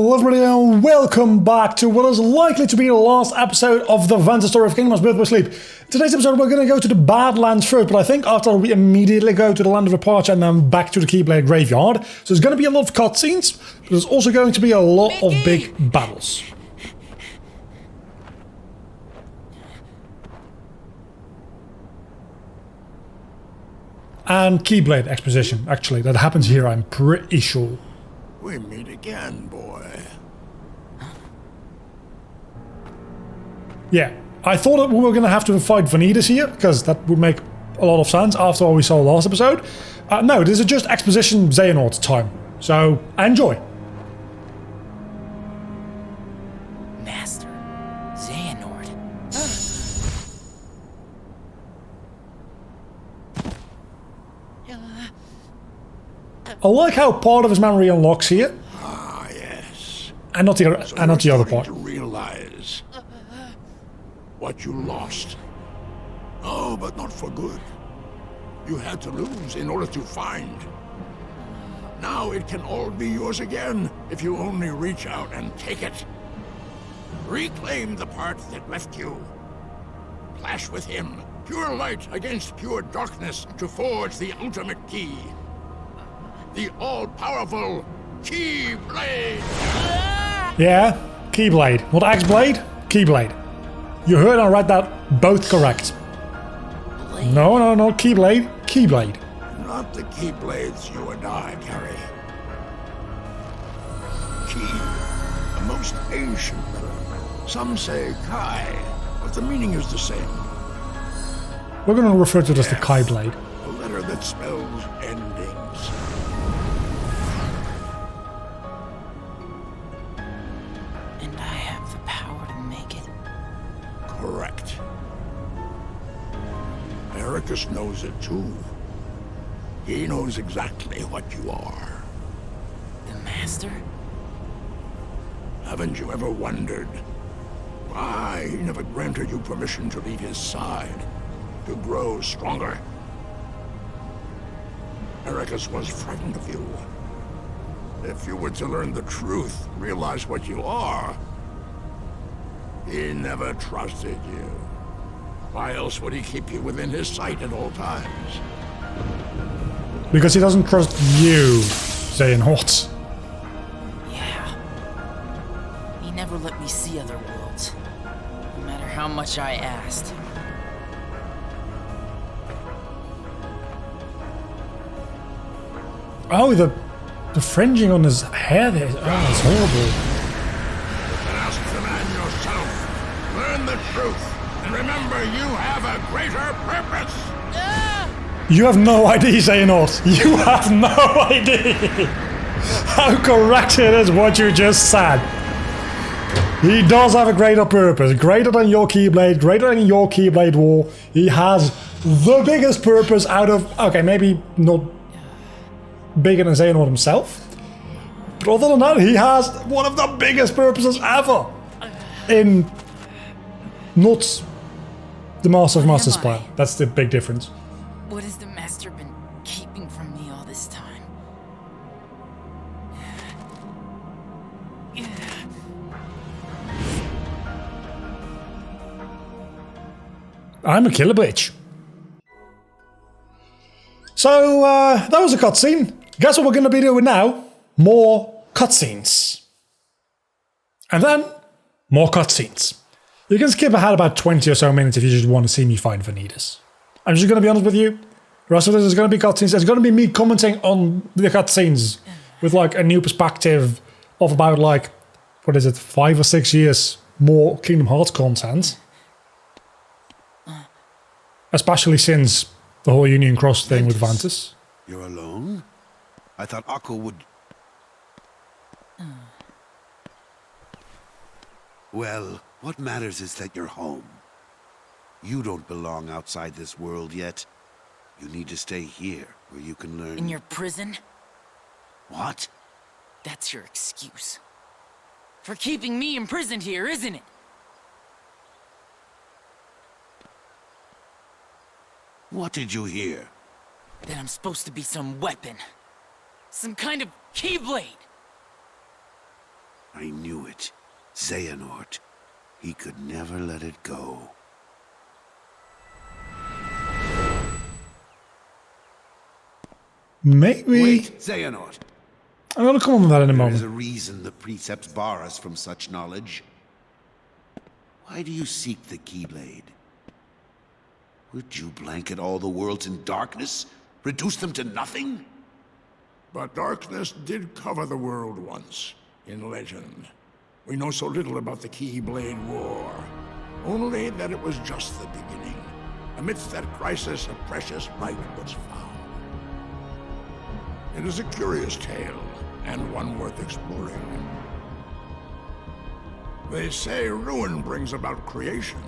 Hello everybody and welcome back to what is likely to be the last episode of the Ventus story of Kingdoms Built by Sleep. Today's episode we're going to go to the Badlands first, but I think after we immediately go to the Land of Departure and then back to the KEYBLADE graveyard. So there's going to be a lot of cutscenes, but there's also going to be a lot of big battles. And KEYBLADE exposition, actually, that happens here, I'm pretty sure. We meet again, boy. Yeah, I thought that we were going to have to fight Vanitas here, because that would make a lot of sense after what we saw last episode. No, this is just exposition Xehanort time, so enjoy. Master Xehanort. I like how part of his memory unlocks here. Ah, yes. And not the other, So and not the you're other part. starting to realize what you lost. Oh, but not for good. You had to lose in order to find. Now it can all be yours again if you only reach out and take it. Reclaim the part that left you. Clash with him. Pure light against pure darkness to forge the ultimate key. The all-powerful KEYBLADE! Yeah, KEYBLADE. Not X-Blade, KEYBLADE. You heard I read that both correct. Blade. No, not KEYBLADE, KEYBLADE. Not the Keyblades you and I carry. Key, a most ancient letter. Some say Kai, but the meaning is the same. We're going to refer to it as the KEYBLADE. A letter that spells endings. And I have the power to make it. Correct. Ericus knows it too. He knows exactly what you are. The Master? Haven't you ever wondered why he never granted you permission to leave his side, to grow stronger? Ericus was frightened of you. If you were to learn the truth, realize what you are, he never trusted you. Why else would he keep you within his sight at all times? Because he doesn't trust you, Xehanort. Yeah. He never let me see other worlds. No matter how much I asked. Oh, the fringing on his hair there. Oh, it's horrible. And ask the man yourself. Learn the truth. And remember, you have a greater purpose. You have no idea, Xehanort. You have no idea how correct it is what you just said. He does have a greater purpose. Greater than your KEYBLADE, greater than your KEYBLADE war. He has the biggest purpose out of... Okay, maybe not bigger than Xehanort himself. But other than that, he has one of the biggest purposes ever. In... not the Master of Masters plan. That's the big difference. What has the Master been keeping from me all this time? I'm a killer bitch. So, that was a cutscene. Guess what we're going to be doing now? More cutscenes. And then, more cutscenes. You can skip ahead about 20 or so minutes if you just want to see me find Vanitas. I'm just going to be honest with you. The rest of this is going to be cutscenes. It's going to be me commenting on the cutscenes with like a new perspective of about like, what is it, 5 or 6 years more Kingdom Hearts content. Especially since the whole Union Cross thing with Ventus. You're alone? I thought Akko would... Well, what matters is that you're home. You don't belong outside this world yet. You need to stay here, where you can learn... In your prison? What? That's your excuse. For keeping me imprisoned here, isn't it? What did you hear? That I'm supposed to be some weapon. Some kind of KEYBLADE. I knew it. Xehanort. He could never let it go. Maybe... Wait, Xehanort. I'm gonna come on to that in a There is moment. a reason the precepts bar us from such knowledge. Why do you seek the Keyblade? Would you blanket all the worlds in darkness? Reduce them to nothing? But darkness did cover the world once, in legend. We know so little about the Keyblade War. Only that it was just the beginning. Amidst that crisis, a precious light was found. It is a curious tale, and one worth exploring. They say ruin brings about creation.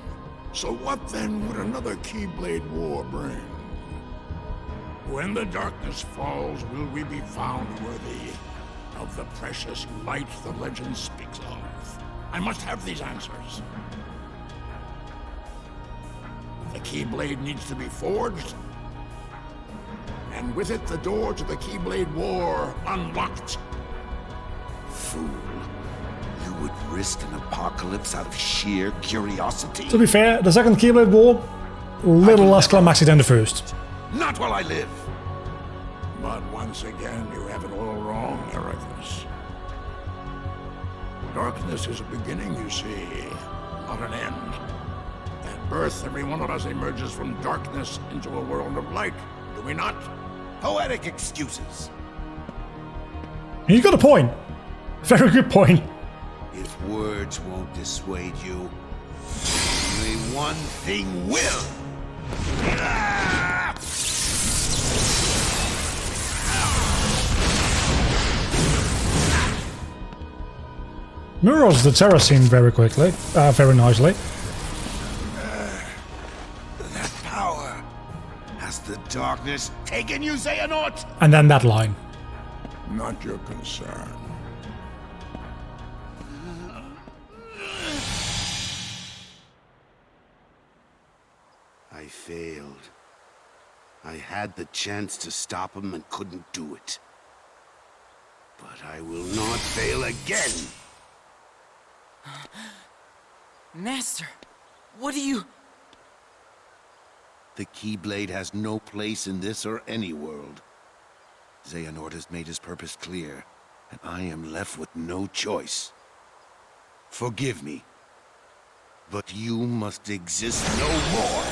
So what then would another Keyblade War bring? When the darkness falls, will we be found worthy of the precious light the legend speaks of? I must have these answers. The Keyblade needs to be forged, and with it the door to the Keyblade War unlocked. Fool. You would risk an apocalypse out of sheer curiosity? To be fair, the second Keyblade War, a little less climactic than the first. Not while I live! But once again, you have it all wrong, Ericus. Darkness is a beginning, you see, not an end. At birth, every one of us emerges from darkness into a world of light, do we not? Poetic excuses. You got a point. Very good point. If words won't dissuade you, only one thing will. Mirrors the Terra scene very quickly, very nicely. That power. Has the darkness taken you, Xehanort? And then that line. Not your concern. I failed. I had the chance to stop him and couldn't do it. But I will not fail again! Master, what do you... The Keyblade has no place in this or any world. Xehanort has made his purpose clear, and I am left with no choice. Forgive me, but you must exist no more!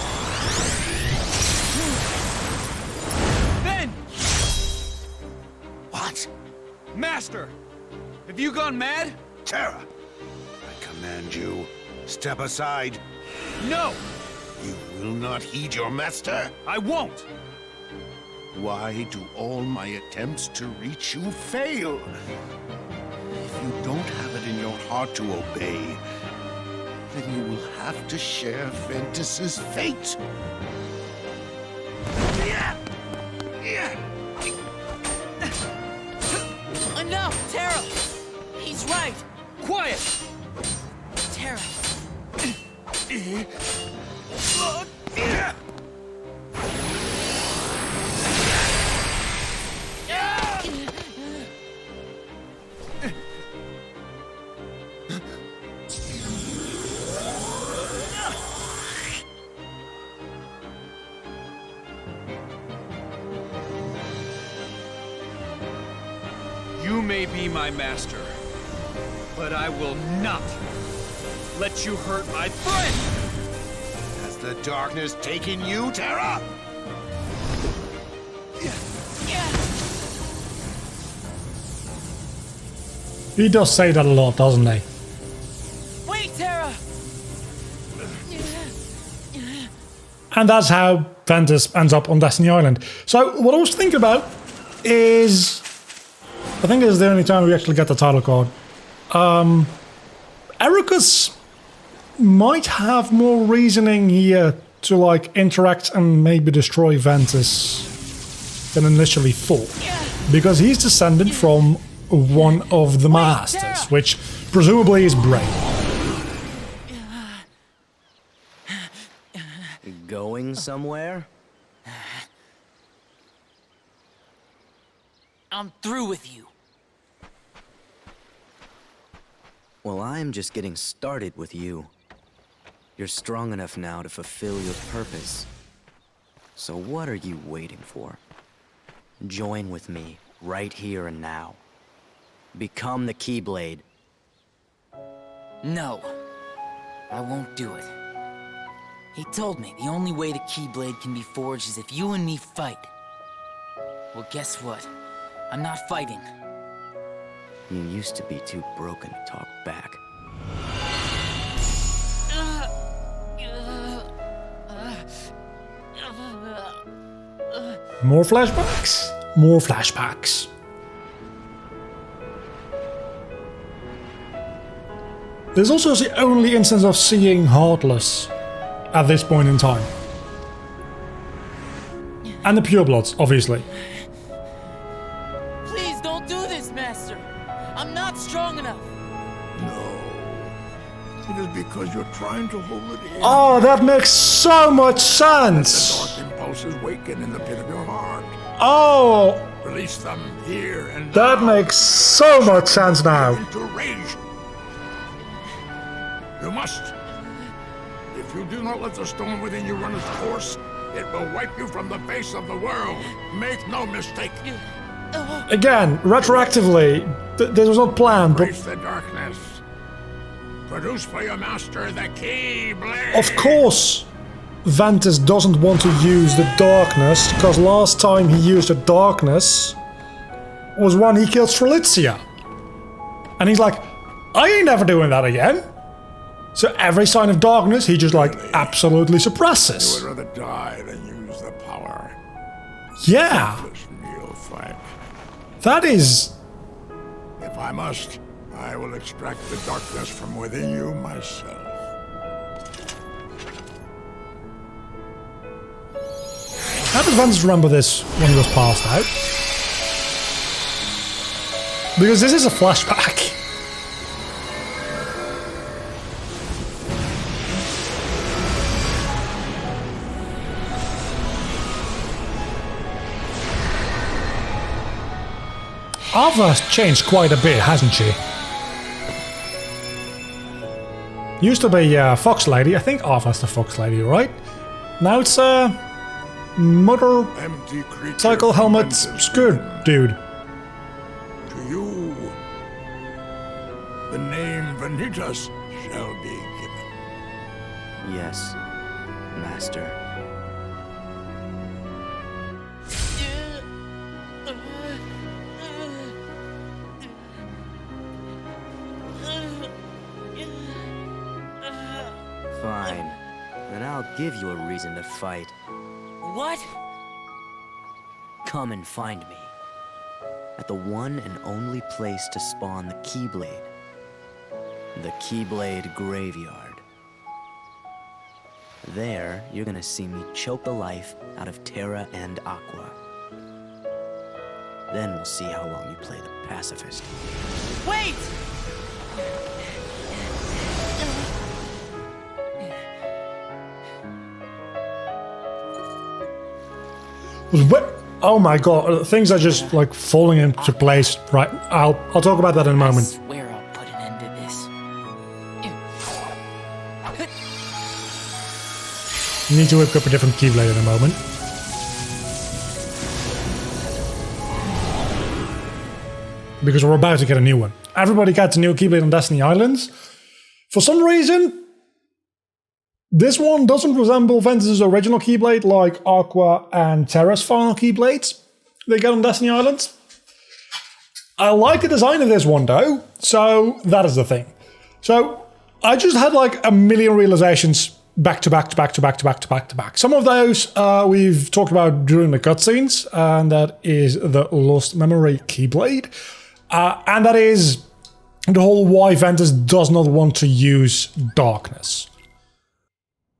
Ben! What? Master! Have you gone mad? Terra! I command you, step aside. No! You will not heed your master? I won't! Why do all my attempts to reach you fail? If you don't have it in your heart to obey, then you will have to share Ventus's fate. Enough, Terra! He's right! Quiet! Terra, You may be my master, but I will not let you hurt my friend! Has the darkness taken you, Terra? He does say that a lot, doesn't he? wait, Terra! And that's how Ventus ends up on Destiny Island. So what I was thinking about is... I think this is the only time we actually get the title card. Ericus might have more reasoning here to like interact and maybe destroy Ventus than initially thought. Because he's descended from one of the masters, which presumably is Brain. Going somewhere? I'm through with you. Well, I'm just getting started with you. You're strong enough now to fulfill your purpose. So what are you waiting for? Join with me, right here and now. Become the Keyblade. No. I won't do it. He told me the only way the Keyblade can be forged is if you and me fight. Well, guess what? I'm not fighting. You used to be too broken to talk back. More flashbacks? More flashbacks. This is also the only instance of seeing Heartless at this point in time. And the Purebloods, obviously. Please don't do this, Master. I'm not strong enough. No. It is because you're trying to hold it in. Oh, that makes so much The sense! dark impulses waken in the pit of your heart. Oh, Release them here and that now. makes so much sense now. Into rage. You must. If you do not let the stone within you run its course, it will wipe you from the face of the world. Make no mistake. Again, retroactively, this was not planned, but Embrace the darkness. Produce for your master the Keyblade. of course Ventus doesn't want to use the darkness, because last time he used the darkness was when he killed Strelitzia. And he's like, I ain't never doing that again. So every sign of darkness he just like absolutely I suppresses. would rather die than use the power. Yeah, This neophyte. that is... If I must, I will extract the darkness from within you myself. How does Ventus remember this when he was passed out? Because this is a flashback. Ava's changed quite a bit, hasn't she? Used to be Fox Lady. I think Ava's the Fox Lady, right? Now it's Mother Empty creature Cycle from Helmet Ventus Skirt within. dude. To you, the name Vanitas shall be given. Yes, Master. Fine. Then I'll give you a reason to fight. What? Come and find me. At the one and only place to spawn the Keyblade. The Keyblade Graveyard. There, you're gonna see me choke the life out of Terra and Aqua. Then we'll see how long you play the pacifist. Wait! Oh my god, things are just like falling into place. Right, I'll talk about that in a I moment. swear I'll put an end to this. You need to whip up a different Keyblade in a moment. Because we're about to get a new one. Everybody gets a new Keyblade on Destiny Islands. For some reason, this one doesn't resemble Ventus' original Keyblade like Aqua and Terra's final Keyblades they get on Destiny Islands. I like the design of this one though, so that is the thing. So I just had like a million realizations back to back to back to back to back to back to back. Some of those we've talked about during the cutscenes, and that is the Lost Memory Keyblade. And that is the whole why Ventus does not want to use darkness.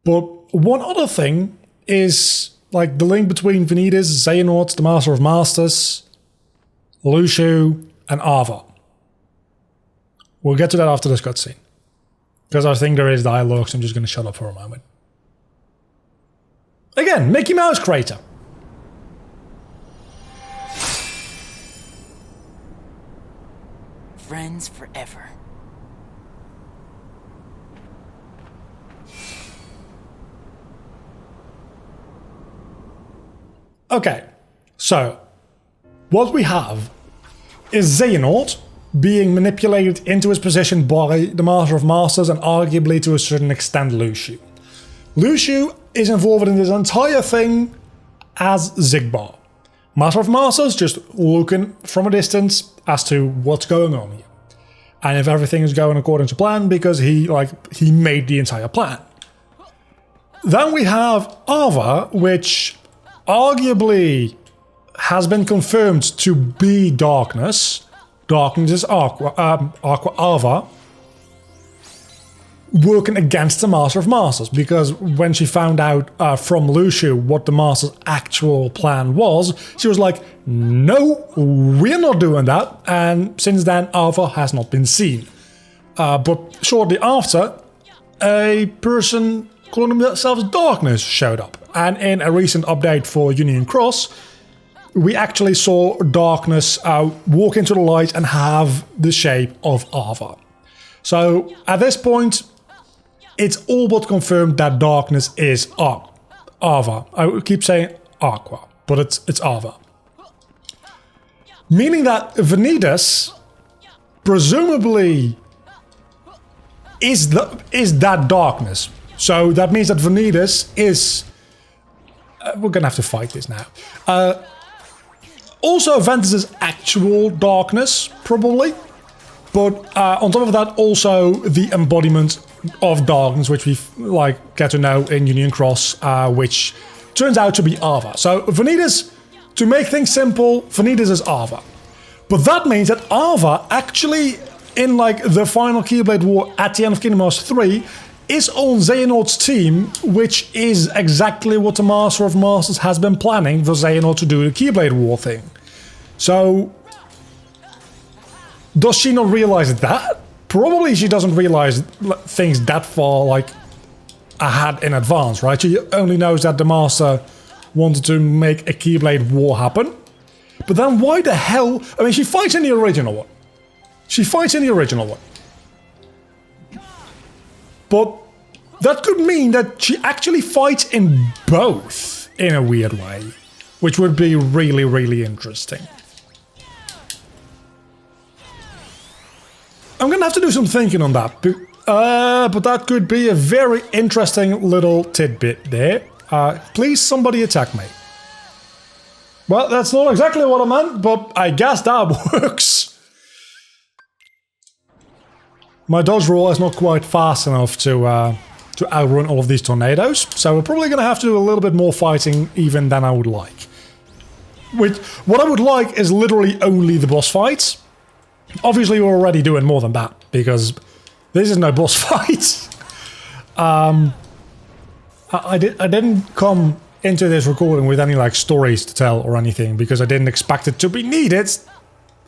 But one other thing is like the link between Vanitas, Xehanort, the Master of Masters, Lucio, and Ava. We'll get to that after this cutscene. Because I think there is dialogue, so I'm just going to shut up for a moment. Again, Mickey Mouse Crater. Friends forever. Okay, so what we have is Xehanort being manipulated into his position by the Master of Masters and arguably to a certain extent Luciu. Luciu is involved in this entire thing as Xigbar. Master of Masters just looking from a distance as to what's going on here. And if everything is going according to plan because he made the entire plan. Then we have Ava, which arguably has been confirmed to be Darkness. Darkness is Aqua Ava, working against the Master of Masters, because when she found out from Luciu what the Master's actual plan was, she was like, no, we're not doing that, and since then Ava has not been seen. But shortly after, a person calling themselves Darkness showed up, and in a recent update for Union Cross, we actually saw Darkness walk into the light and have the shape of Ava. So at this point, it's all but confirmed that Darkness is Ava. I keep saying Aqua, but it's Ava. Meaning that Vanitas presumably is that Darkness. So that means that Vanitas is... we're gonna have to fight this now. Also Ventus' actual Darkness, probably. But on top of that, also the embodiment of Darkness, which we get to know in Union Cross, which turns out to be Ava. So Vanitas, to make things simple, Vanitas is Ava. But that means that Ava actually, in the final Keyblade War at the end of Kingdom Hearts 3, is on Xehanort's team, which is exactly what the Master of Masters has been planning for Xehanort to do the Keyblade War thing. So, does she not realize that? Probably she doesn't realize things that far ahead in advance, right? She only knows that the Master wanted to make a Keyblade War happen. But then why the hell... I mean, she fights in the original one. But that could mean that she actually fights in both in a weird way, which would be really, really interesting. I'm gonna have to do some thinking on that, but that could be a very interesting little tidbit there. Please, somebody attack me. Well, that's not exactly what I meant, but I guess that works. My dodge roll is not quite fast enough to outrun all of these tornadoes, so we're probably gonna have to do a little bit more fighting even than I would like. What I would like is literally only the boss fights. Obviously, we're already doing more than that, because this is no boss fight. I didn't come into this recording with any stories to tell or anything, because I didn't expect it to be needed.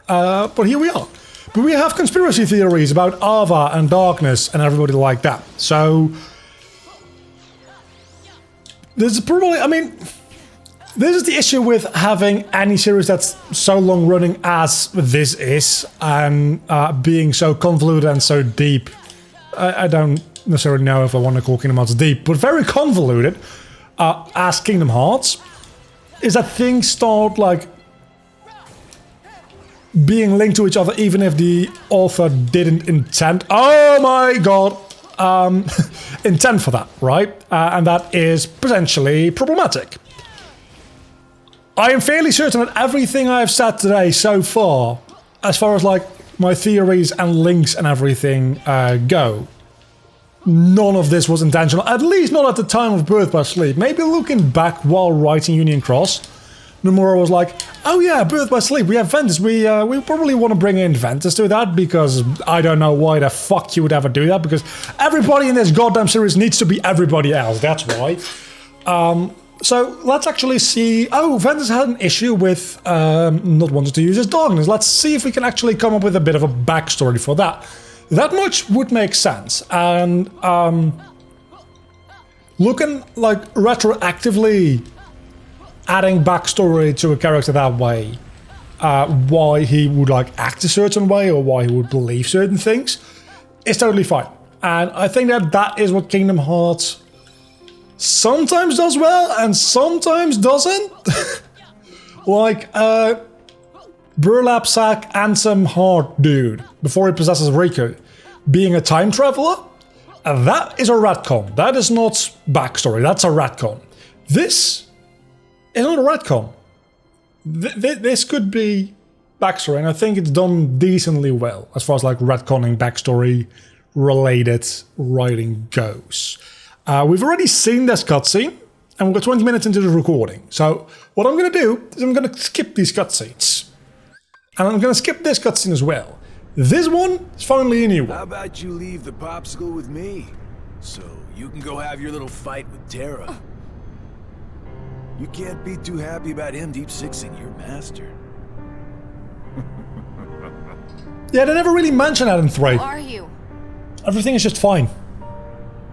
But here we are. But we have conspiracy theories about Ava and Darkness and everybody like that. So this is probably, I mean, this is the issue with having any series that's so long running as this is, and being so convoluted and so deep. I don't necessarily know if I want to call Kingdom Hearts deep, but very convoluted as Kingdom Hearts, is that things start being linked to each other even if the author didn't intend, oh my god, intend for that, right? And that is potentially problematic. I am fairly certain that everything I've said today so far, as far as my theories and links and everything go, none of this was intentional, at least not at the time of Birth by Sleep. Maybe looking back while writing Union Cross, Nomura was like, oh yeah, Birth by Sleep, we have Ventus, we probably want to bring in Ventus to that, because I don't know why the fuck you would ever do that, because everybody in this goddamn series needs to be everybody else, that's why. So let's actually see, oh, Ventus had an issue with not wanting to use his Darkness. Let's see if we can actually come up with a bit of a backstory for that. That much would make sense, and looking retroactively adding backstory to a character that way, why he would act a certain way or why he would believe certain things, is totally fine. And I think that is what Kingdom Hearts sometimes does well and sometimes doesn't. like a burlap sack and some heart dude before he possesses Riku being a time traveler. That is a retcon. That is not backstory. That's a retcon. This is not a retcon. This could be backstory, and I think it's done decently well as far as like retconning backstory related writing goes. We've already seen this cutscene, and we've got 20 minutes into the recording. So what I'm going to do is I'm going to skip these cutscenes. And I'm going to skip this cutscene as well. This one is finally a new one. How about you leave the popsicle with me, so you can go have your little fight with Terra? You can't be too happy about him deep-sixing your master. Yeah, they never really mentioned that in 3. Who are you? Everything is just fine.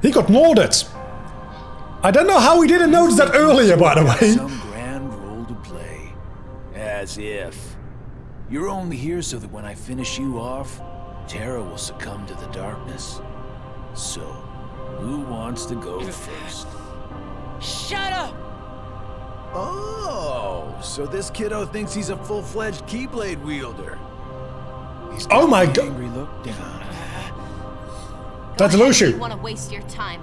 He got murdered. I don't know how we didn't notice that earlier, by the way. Some grand role to play. As if. You're only here so that when I finish you off, Terra will succumb to the darkness. So, who wants to go first? Shut up! Oh, so this kiddo thinks he's a full-fledged Keyblade wielder. He's Oh my got god. an angry look down. That's You Lucy. want to waste your time?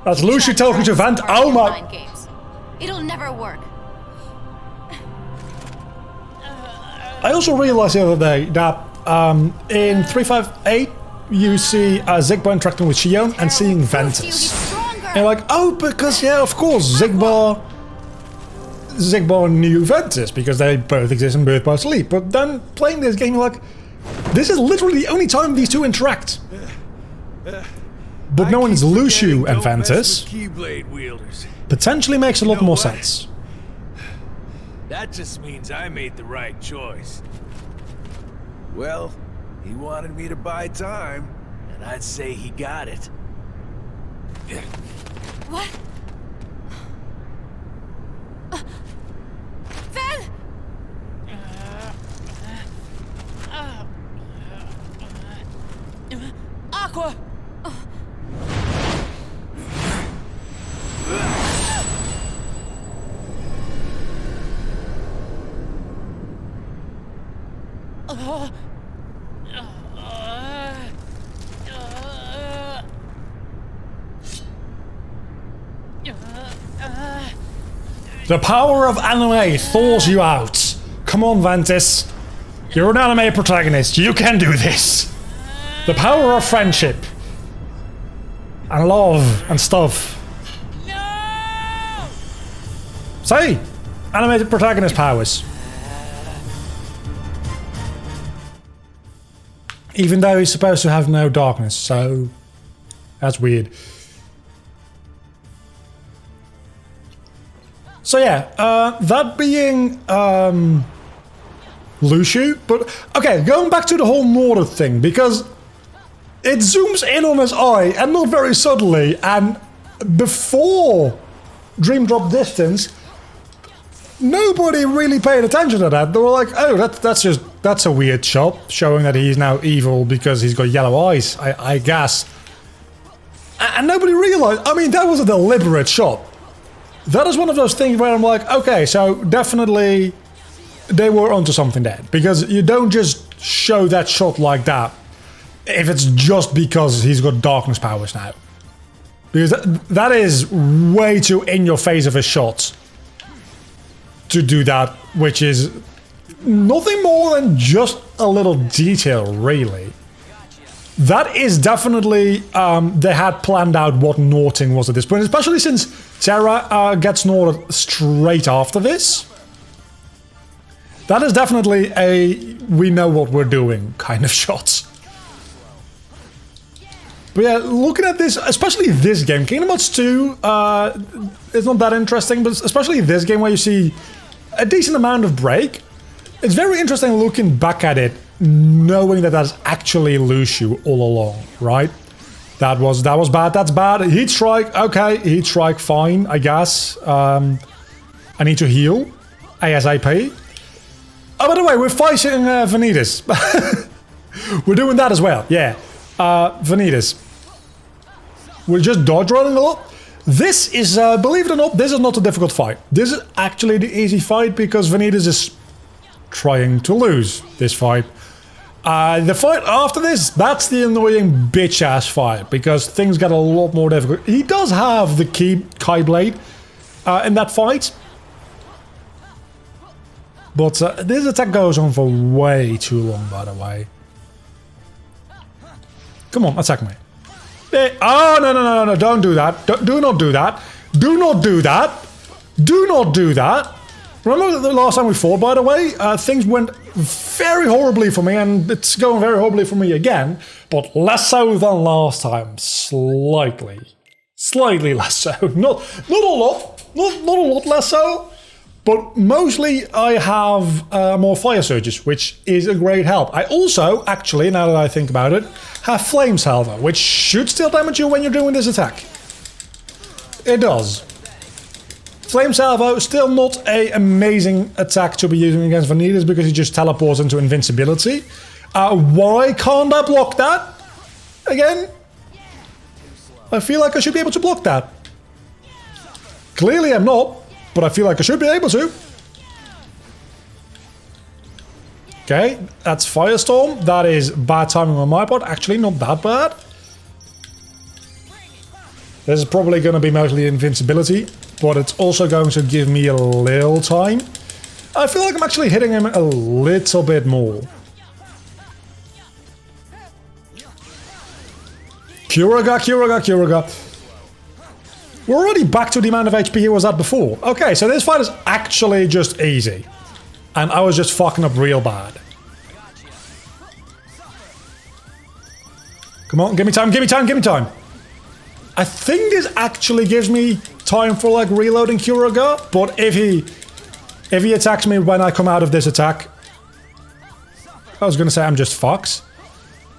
That's Lucy talking to Vant. Try Oh my. mind games. It'll never work. I also realized the other day that in 358 you see Zigbar interacting with Shion and seeing Ventus. And you're like, oh, because yeah, of course, Zigbar knew Ventus because they both exist in Birth by Sleep. But then playing this game, you're like, this is literally the only time these two interact. But knowing it's Lucio and Ventus Keyblade wielders. potentially makes a lot more sense. That just means I made the right choice. Well, he wanted me to buy time, and I'd say he got it. What? Ven! Aqua! The power of anime thaws you out. Come on, Ventus. You're an anime protagonist. You can do this. The power of friendship. And love and stuff. No! Say, animated protagonist powers. Even though he's supposed to have no darkness, so that's weird. So yeah, that being Lucio, but okay, going back to the whole Norder thing, because it zooms in on his eye, and not very subtly, and before Dream Drop Distance, nobody really paid attention to that. They were like, oh, that's a weird shot, showing that he's now evil because he's got yellow eyes, I guess. And nobody realized, I mean, that was a deliberate shot. That is one of those things where I'm like, okay, so definitely they were onto something there. Because you don't just show that shot like that if it's just because he's got darkness powers now. Because that is way too in your face of a shot to do that, which is nothing more than just a little detail, really. That is definitely, they had planned out what Norting was at this point, especially since Terra gets Norted straight after this. That is definitely a we know what we're doing kind of shot. But yeah, looking at this, especially this game, Kingdom Hearts 2, it's not that interesting, but especially this game where you see a decent amount of break, it's very interesting looking back at it, knowing that that's actually Lucio all along, right? That was bad, that's bad. Heat Strike, okay, Heat Strike, fine, I guess. I need to heal, ASAP. Oh, by the way, we're fighting Vanitas. We're doing that as well, yeah. Vanitas. We're just dodge rolling a lot. This is, believe it or not, this is not a difficult fight. This is actually the easy fight because Vanitas is trying to lose this fight. The fight after this, that's the annoying bitch-ass fight because things get a lot more difficult. He does have the KEYBLADE in that fight. But this attack goes on for way too long, by the way. Come on, attack me. Oh, no, don't do that. Do not do that. Do not do that. Do not do that. Remember the last time we fought, by the way? Things went very horribly for me, and it's going very horribly for me again. But less so than last time. Slightly. Slightly less so. Not a lot. Not a lot less so. But mostly I have more fire surges, which is a great help. I also, actually, now that I think about it, have flame salvo, which should still damage you when you're doing this attack. It does. Flame salvo, still not an amazing attack to be using against Vanitas because he just teleports into invincibility. Why can't I block that? Again? I feel like I should be able to block that. Clearly I'm not. But I feel like I should be able to. Okay, that's Firestorm. That is bad timing on my part. Actually, not that bad. This is probably going to be mostly invincibility, but it's also going to give me a little time. I feel like I'm actually hitting him a little bit more. Curaga. We're already back to the amount of HP he was at before. Okay, so this fight is actually just easy. And I was just fucking up real bad. Come on, give me time. I think this actually gives me time for like reloading Curaga, but if he attacks me when I come out of this attack, I was gonna say I'm just fucks.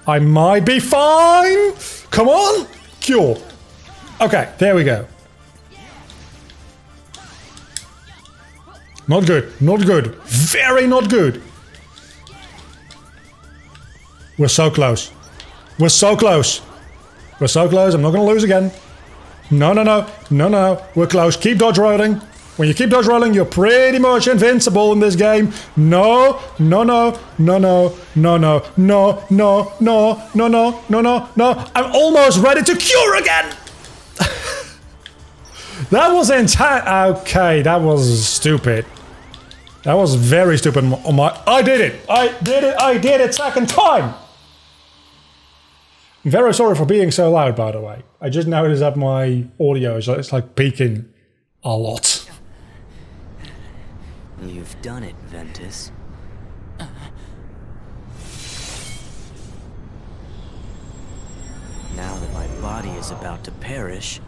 I might be fine. Come on, cure. Okay, there we go. Not good. Very not good. We're so close. I'm not gonna lose again. No. We're close. Keep dodge rolling. When you keep dodge rolling, you're pretty much invincible in this game. No. I'm almost ready to cure again. That was okay, that was stupid. That was very stupid on my... I did it second time! I'm very sorry for being so loud, by the way. I just noticed that my audio is it's like peaking a lot. You've done it, Ventus. Now that my body is about to perish,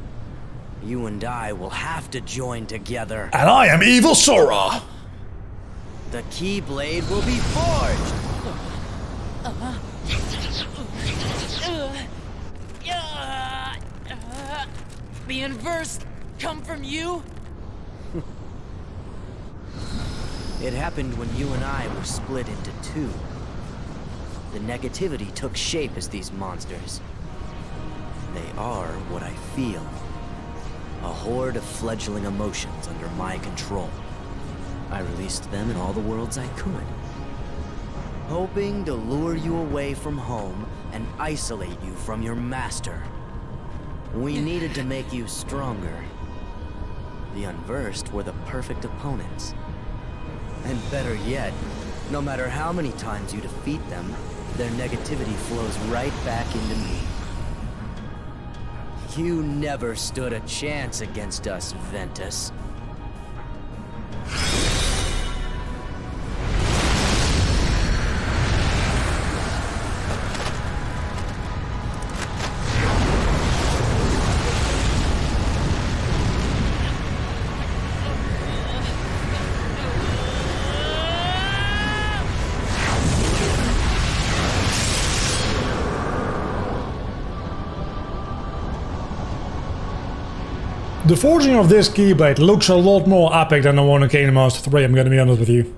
you and I will have to join together. And I am Evil Sora! The Keyblade will be forged! The inverse come from you? It happened when you and I were split into two. The negativity took shape as these monsters. They are what I feel. A horde of fledgling emotions under my control. I released them in all the worlds I could. Hoping to lure you away from home and isolate you from your master. We needed to make you stronger. The Unversed were the perfect opponents. And better yet, no matter how many times you defeat them, their negativity flows right back into me. You never stood a chance against us, Ventus. The forging of this Keyblade looks a lot more epic than the one in Kingdom Hearts 3, I'm gonna be honest with you.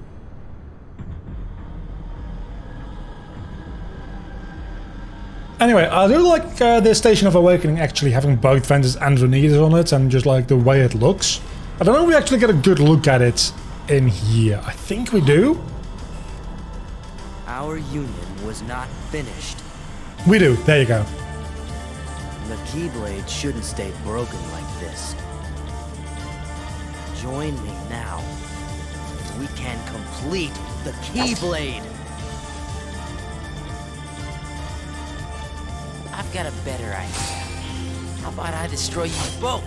Anyway, I do like this Station of Awakening actually having both Ventus and Vanitas on it, and just like the way it looks. I don't know if we actually get a good look at it in here. I think we do. Our union was not finished. We do. There you go. The Keyblade shouldn't stay broken like this. Join me now. We can complete the Keyblade. I've got a better idea. How about I destroy you both?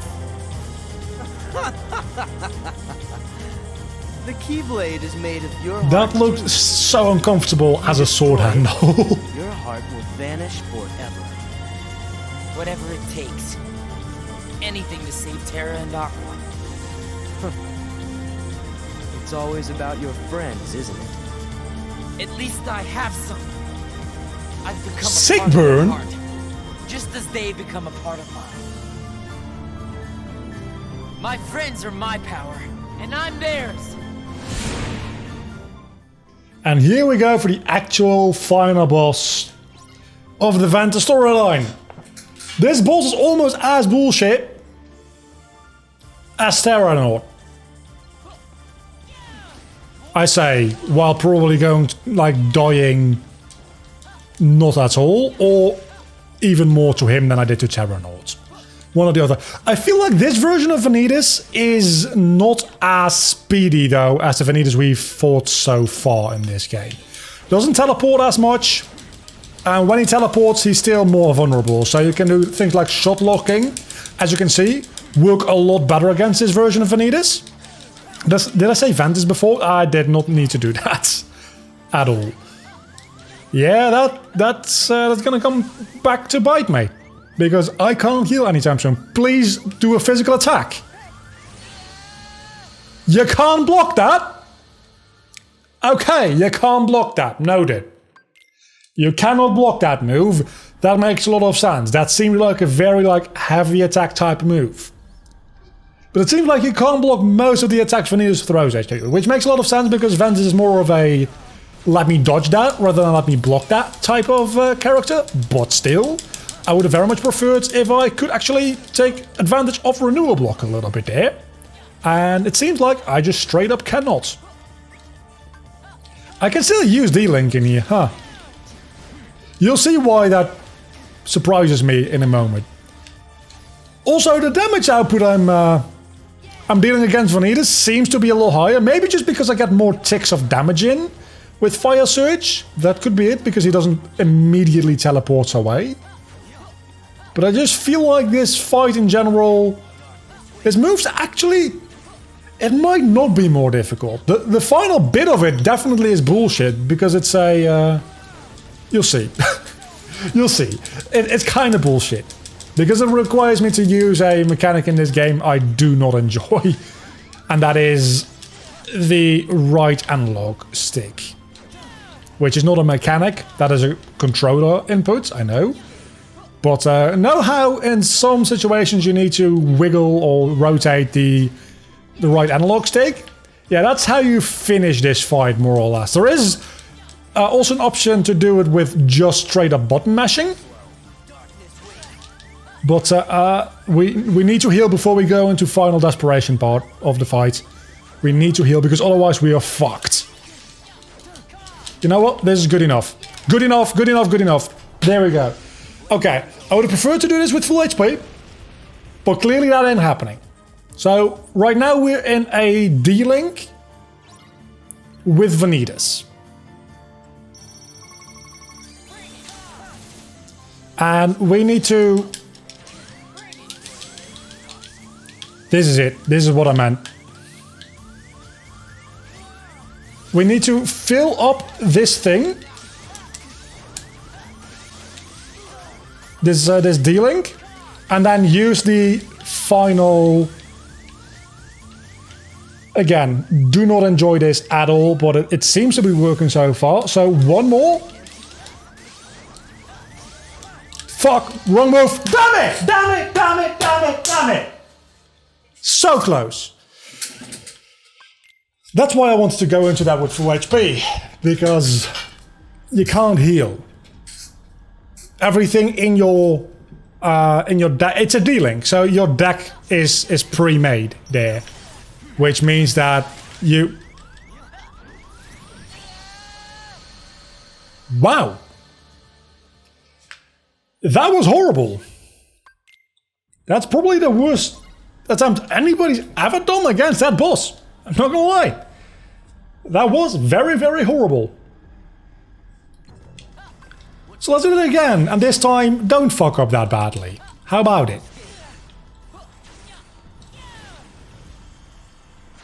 The Keyblade is made of your That heart looks too. so uncomfortable as a sword handle. Your heart will vanish forever. Whatever it takes. Anything to save Terra and Aqua. It's always about your friends, isn't it? At least I have some. I've become a Sick part burn. of their heart, just as they become a part of mine. My friends are my power, and I'm theirs. And here we go for the actual final boss of the Ventus storyline. This boss is almost as bullshit as Terra. I say, while probably going to, like, dying not at all, or even more to him than I did to Terra. One or the other. I feel like this version of Vanitas is not as speedy though as the Vanitas we've fought so far in this game. Doesn't teleport as much, and when he teleports he's still more vulnerable, so you can do things like shot locking, as you can see, work a lot better against this version of Vanitas. Did I say Ventus before? I did not need to do that at all. Yeah, that's gonna come back to bite me. Because I can't heal anytime soon. Please do a physical attack. You can't block that? Okay, you can't block that. Noted. You cannot block that move. That makes a lot of sense. That seems like a very heavy attack type move. But it seems like you can't block most of the attacks Vanitas throws at you. Which makes a lot of sense because Ventus is more of a let me dodge that rather than let me block that type of character. But still, I would have very much preferred if I could actually take advantage of renewal block a little bit there. And it seems like I just straight up cannot. I can still use D-Link in here, huh? You'll see why that surprises me in a moment. Also, the damage output I'm dealing against Vanitas seems to be a little higher. Maybe just because I get more ticks of damage in with Fire Surge. That could be it, because he doesn't immediately teleport away. But I just feel like this fight in general, his moves actually, it might not be more difficult. The final bit of it definitely is bullshit, because it's a, you'll see. You'll see. It's kind of bullshit. Because it requires me to use a mechanic in this game I do not enjoy. And that is the right analog stick. Which is not a mechanic, that is a controller input, I know. But know how in some situations you need to wiggle or rotate the right analog stick? Yeah, that's how you finish this fight, more or less. There is also an option to do it with just straight up button mashing. But we need to heal before we go into final desperation part of the fight. We need to heal because otherwise we are fucked. You know what? This is good enough. Good enough, good enough, good enough. There we go. Okay, I would have preferred to do this with full HP, but clearly that ain't happening. So, right now we're in a D-Link with Vanitas. And we need to... This is it. This is what I meant. We need to fill up this thing. This D-Link, and then use the final... Again, do not enjoy this at all, but it seems to be working so far. So one more. Fuck, wrong move. Damn it, damn it, damn it, damn it, damn it. So close. That's why I wanted to go into that with full HP, because you can't heal. everything in your deck. It's a D-Link, so your deck is pre-made there, which means that you. Wow, that was horrible. That's probably the worst attempt anybody's ever done against that boss. I'm not gonna lie. That was very, very horrible. So let's do it again, and this time don't fuck up that badly. How about it?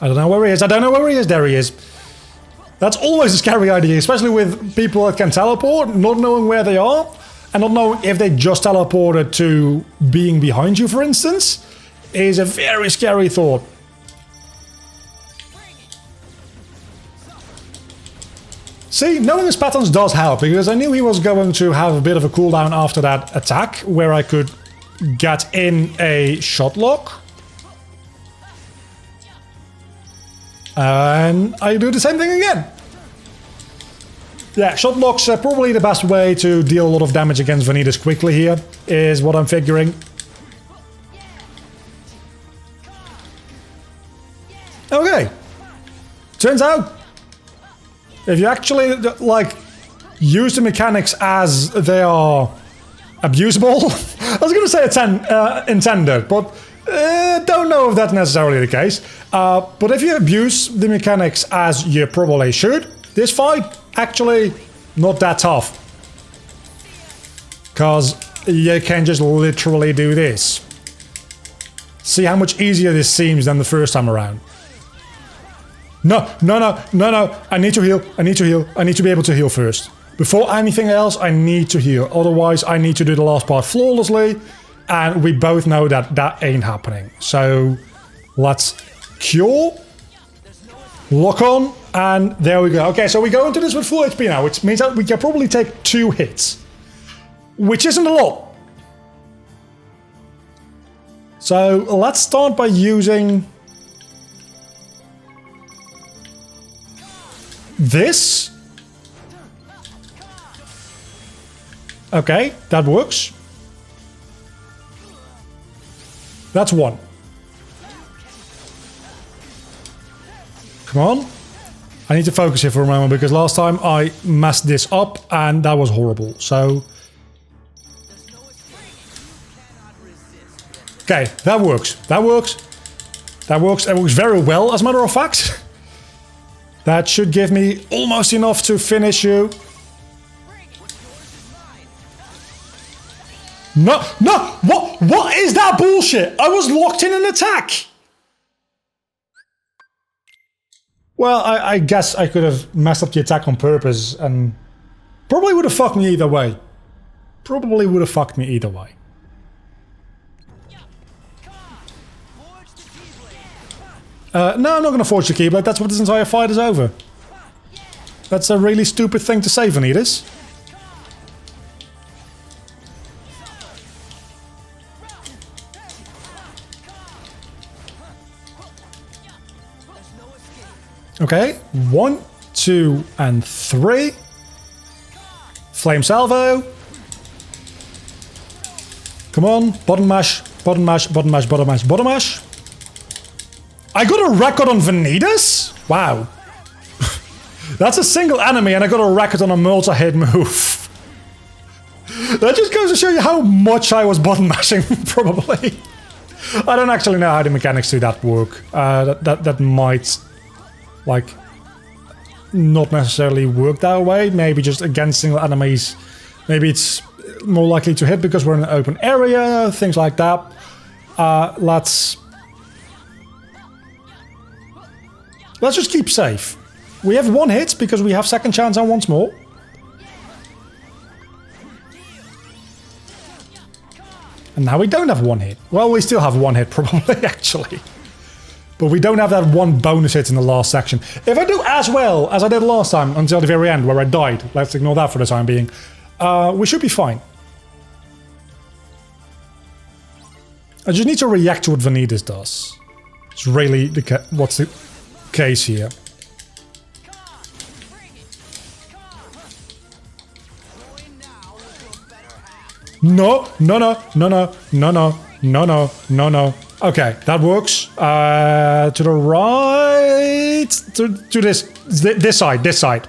I don't know where he is. I don't know where he is. There he is. That's always a scary idea, especially with people that can teleport, not knowing where they are, and not knowing if they just teleported to being behind you, for instance, is a very scary thought. See, knowing his patterns does help, because I knew he was going to have a bit of a cooldown after that attack, where I could get in a shot lock. And I do the same thing again. Yeah, shot lock's probably the best way to deal a lot of damage against Vanitas quickly here, is what I'm figuring. Okay. Turns out, if you actually, like, use the mechanics as they are abusable, I was going to say intended, but don't know if that's necessarily the case. But if you abuse the mechanics as you probably should, this fight, actually, not that tough. Because you can just literally do this. See how much easier this seems than the first time around. No, no, no, no, no. I need to heal. I need to heal. I need to be able to heal first. Before anything else, I need to heal. Otherwise, I need to do the last part flawlessly. And we both know that that ain't happening. So, let's cure. Lock on. And there we go. Okay, so we go into this with full HP now, which means that we can probably take 2 hits. Which isn't a lot. So, let's start by using this. Okay, that works. That's 1. Come on. I need to focus here for a moment because last time I messed this up and that was horrible. So. Okay, that works. That works. That works. That works very well, as a matter of fact. That should give me almost enough to finish you. No, no! What is that bullshit? I was locked in an attack! Well, I guess I could have messed up the attack on purpose and probably would have fucked me either way. Probably would have fucked me either way. No, I'm not going to forge the Keyblade. That's what this entire fight is over. That's a really stupid thing to say, Vanitas. Okay, 1, 2, and 3. Flame salvo. Come on, button mash, button mash, button mash, button mash, button mash. I got a record on Vanitas? Wow. That's a single enemy and I got a record on a multi-hit move. That just goes to show you how much I was button mashing, probably. I don't actually know how the mechanics do that work. That might, like, not necessarily work that way. Maybe just against single enemies. Maybe it's more likely to hit because we're in an open area, things like that. Let's just keep safe. We have 1 hit because we have second chance on once more. And now we don't have 1 hit. Well, we still have 1 hit probably, actually. But we don't have that 1 bonus hit in the last section. If I do as well as I did last time until the very end where I died, let's ignore that for the time being, we should be fine. I just need to react to what Vanitas does. It's really what's the case here. No, no, no, no, no, no, no, no, no, no, no. Okay, that works. To the right, to this side.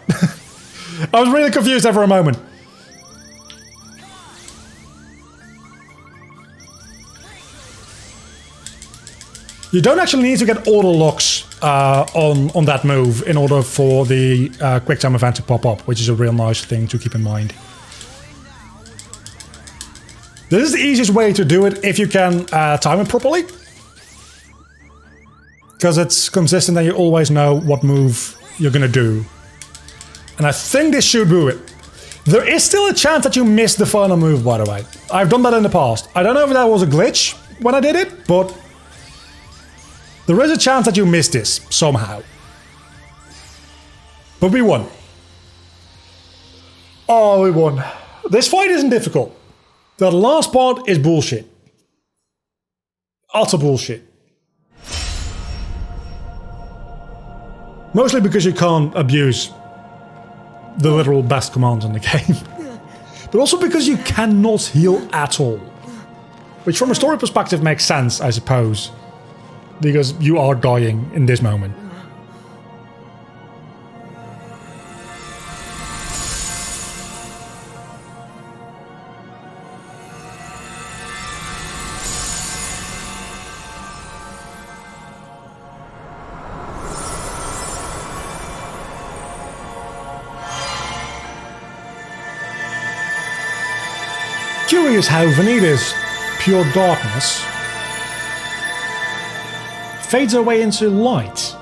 I was really confused there for a moment. You don't actually need to get all the locks on that move in order for the quick time event to pop up, which is a real nice thing to keep in mind. This is the easiest way to do it if you can time it properly. Because it's consistent and you always know what move you're gonna do. And I think this should do it. There is still a chance that you miss the final move, by the way. I've done that in the past. I don't know if that was a glitch when I did it, but there is a chance that you missed this somehow. But we won. Oh, we won. This fight isn't difficult. The last part is bullshit. Utter bullshit. Mostly because you can't abuse the literal best commands in the game. But also because you cannot heal at all. Which from a story perspective makes sense, I suppose. Because you are dying in this moment. Curious how Vanitas, pure darkness, fades away into light.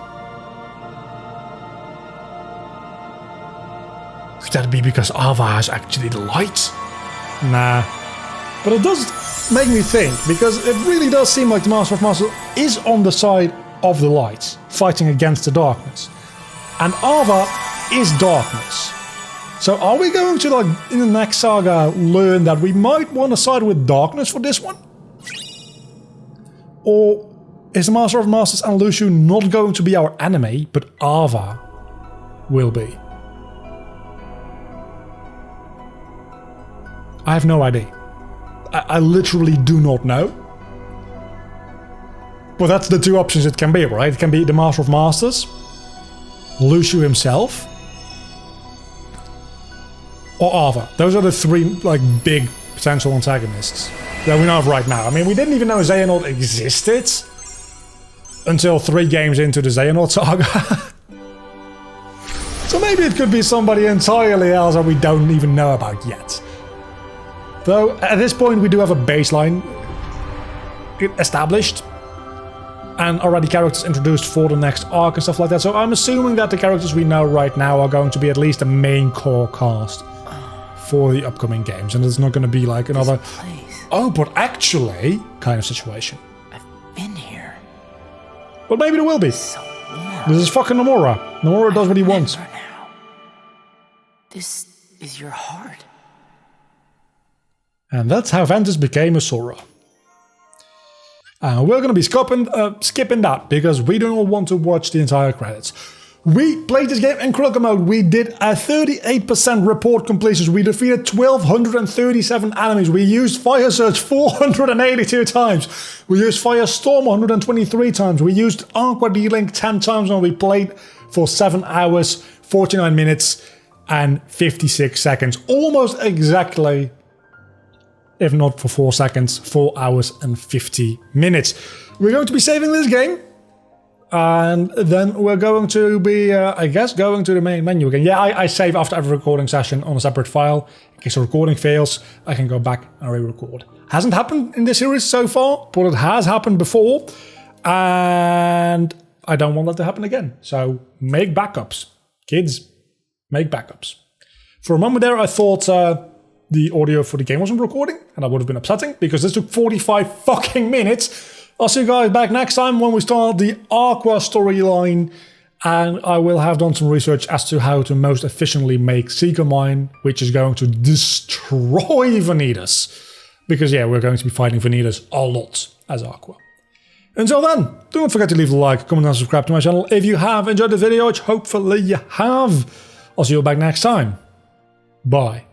Could that be because Ava is actually the light? Nah. But it does make me think, because it really does seem like the Master of Masters is on the side of the light, fighting against the darkness. And Ava is darkness. So are we going to, like, in the next saga, learn that we might want to side with darkness for this one? Or is the Master of Masters and Lucio not going to be our enemy, but Ava will be? I have no idea. I literally do not know. But that's the two options it can be, right? It can be the Master of Masters, Lucio himself, or Ava. Those are the three, like, big potential antagonists that we know of right now. I mean, we didn't even know Xehanort existed until 3 games into the Xehanort saga. So maybe it could be somebody entirely else that we don't even know about yet. Though, at this point, we do have a baseline established and already characters introduced for the next arc and stuff like that. So I'm assuming that the characters we know right now are going to be at least a main core cast for the upcoming games. And it's not going to be like another, oh, but actually kind of situation. I've been here. But maybe there will be. So warm. This is fucking Nomura. Nomura does what he wants. Now. This is your heart. And that's how Ventus became a Sora. And we're going to be skipping that, because we do not want to watch the entire credits. We played this game in critical mode. We did a 38% report completions. We defeated 1,237 enemies. We used Fire Surge 482 times. We used Firestorm 123 times. We used Aqua D-Link 10 times, and we played for 7 hours, 49 minutes, and 56 seconds. Almost exactly, if not for 4 seconds, 4 hours and 50 minutes. We're going to be saving this game. And then we're going to be, I guess, going to the main menu again. Yeah, I save after every recording session on a separate file. In case the recording fails, I can go back and re-record. Hasn't happened in this series so far, but it has happened before. And I don't want that to happen again. So make backups. Kids, make backups. For a moment there, I thought the audio for the game wasn't recording, and that would have been upsetting, because this took 45 fucking minutes. I'll see you guys back next time when we start the Aqua storyline, and I will have done some research as to how to most efficiently make Seeker Mine, which is going to destroy Vanitas. Because yeah, we're going to be fighting Vanitas a lot as Aqua. Until then, do not forget to leave a like, comment and subscribe to my channel if you have enjoyed the video, which hopefully you have. I'll see you back next time. Bye.